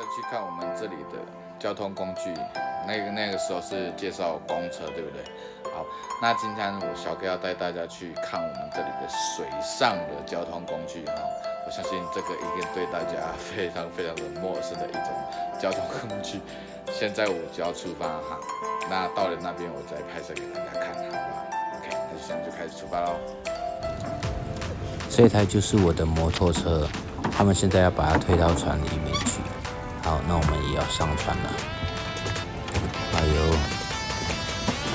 去看我们这里的交通工具，那个时候是介绍公车，对不对？好，那今天我小哥要带大家去看我们这里的水上的交通工具哈。我相信这个一定对大家非常非常的陌生的一种交通工具。现在我就要出发哈，那到了那边我再拍摄给大家看，好不好 ？OK， 那就现在就开始出发喽。这台就是我的摩托车，他们现在要把它推到船里面去。好，那我们也要上船了。哎呦，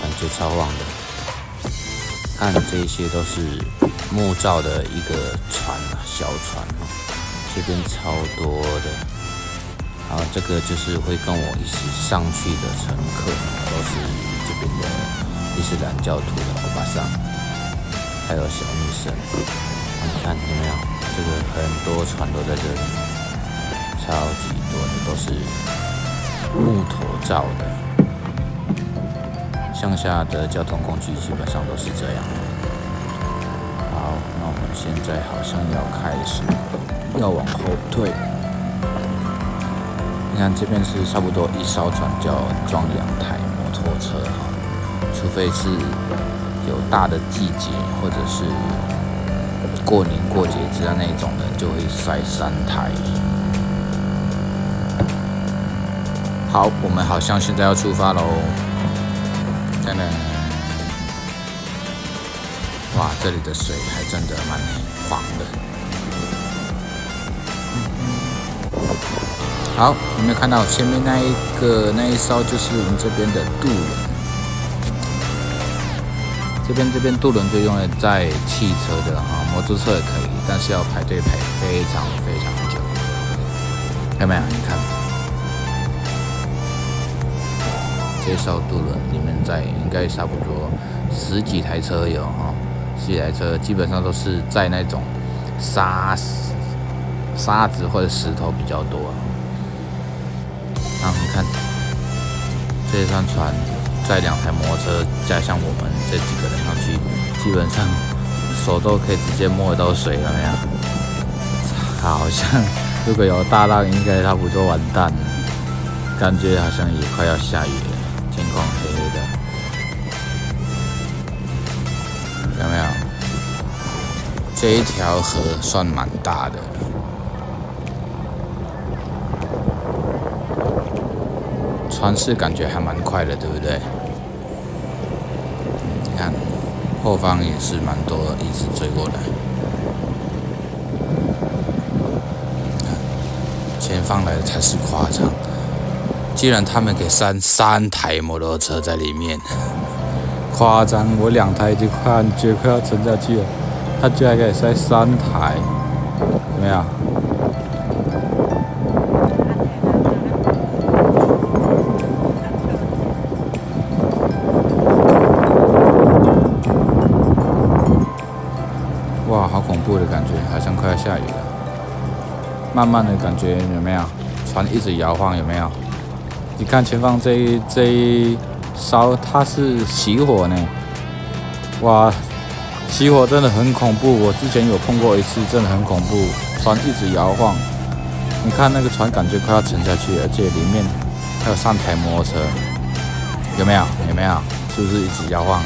感觉超旺的！看这些都是木造的一个船啊，小船哦，这边超多的。好，这个就是会跟我一起上去的乘客，都是这边的伊斯兰教徒的欧巴桑，还有小女生。你看有没有？这个很多船都在这里，超级多的，都是木头造的。乡下的交通工具基本上都是这样。好，那我们现在好像要开始要往后退。你看这边是差不多一艘船就要装2台摩托车哈，除非是有大的季节或者是过年过节之类那一种的，就会塞3台。好，我们好像现在要出发喽！真的，哇，这里的水还真的蛮黄的。好，有没有看到前面那一艘就是我们这边的渡轮？这边渡轮就用来载汽车的哈，摩托车也可以，但是要排队排非常非常久。有没有？你看，这艘渡轮里面载应该差不多10几台车有哈，10几台车基本上都是载那种沙子或者石头比较多。然后你看，这艘船载2台摩托车，加上我们这几个人上去，基本上手都可以直接摸得到水，有没有？好像如果有大浪，应该差不多完蛋了。感觉好像也快要下雨了，天空黑黑的，有没有？这一条河算蛮大的。船是感觉还蛮快的，对不对？你看，后方也是蛮多，一直追过来。前方来的才是夸张，既然他们给3台摩托车在里面，夸张！我2台已经快要沉下去了，他居然可以塞3台，有没有？哇，好恐怖的感觉，好像快要下雨了。慢慢的感觉有没有？船一直摇晃，有没有？你看前方这一艘，它是熄火呢。哇，熄火真的很恐怖。我之前有碰过一次，真的很恐怖，船一直摇晃。你看那个船感觉快要沉下去，而且里面还有3台摩托车，有没有？有没有？是不是一直摇晃？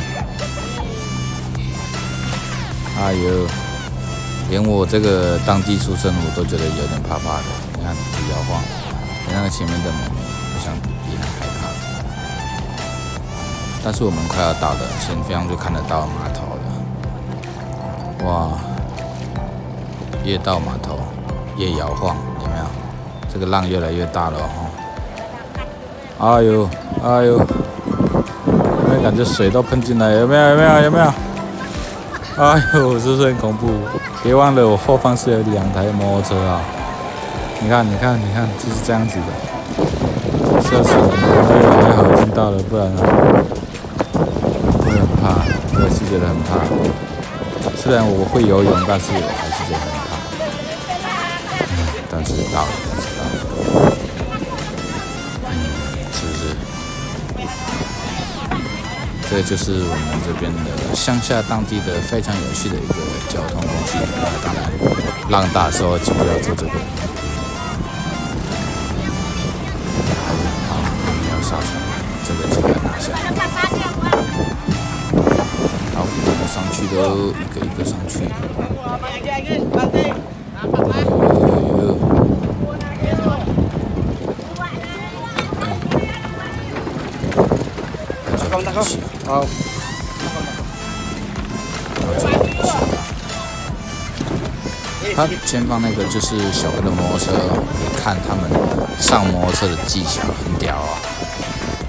哎呦，连我这个当地出生，我都觉得有点怕怕的。你看，摇晃，你那个前面的门，好像也很害怕。但是我们快要到了，前方就看得到码头了。哇，越到码头越摇晃，有没有？这个浪越来越大了哦。哎呦，哎呦，有没有感觉水都喷进来？有没有？有没有？有没有？哎呦，是不是很恐怖？别忘了，我后方是有2台摩托车啊！你看，你看，你看，就是这样子的，吓死人了！哎呦，还好已经到了，不然会很怕。我也是觉得很怕。虽然我会游泳，但是我还是觉得很怕。但是到了，知道了。是不是？这就是我们这边的乡下当地的非常有趣的一个交通工具。当然，浪大的时候就不要做这个。要上船，这个记得拿下。好，我们上去喽，一个一个上去。好。他前方那个就是小哥的摩托车，你看他们上摩托车的技巧很屌啊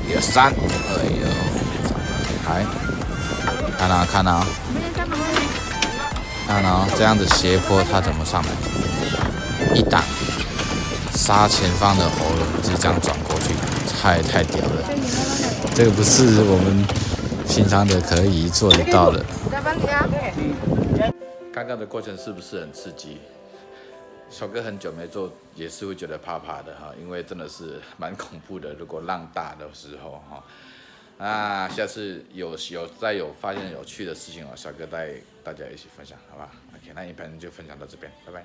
！1、2、3，哎呦，来，看啊看啊，看啊，这样子斜坡他怎么上来？一档，杀前方的喉轮，就这样转过去，太屌了！这个不是我们平常的可以做得到的。刚刚的过程是不是很刺激？小哥很久没做，也是会觉得怕怕的哈，因为真的是蛮恐怖的。如果浪大的时候哈，那下次再有发现有趣的事情哦，小哥带大家一起分享，好吧 ？OK， 那影片就分享到这边，拜拜。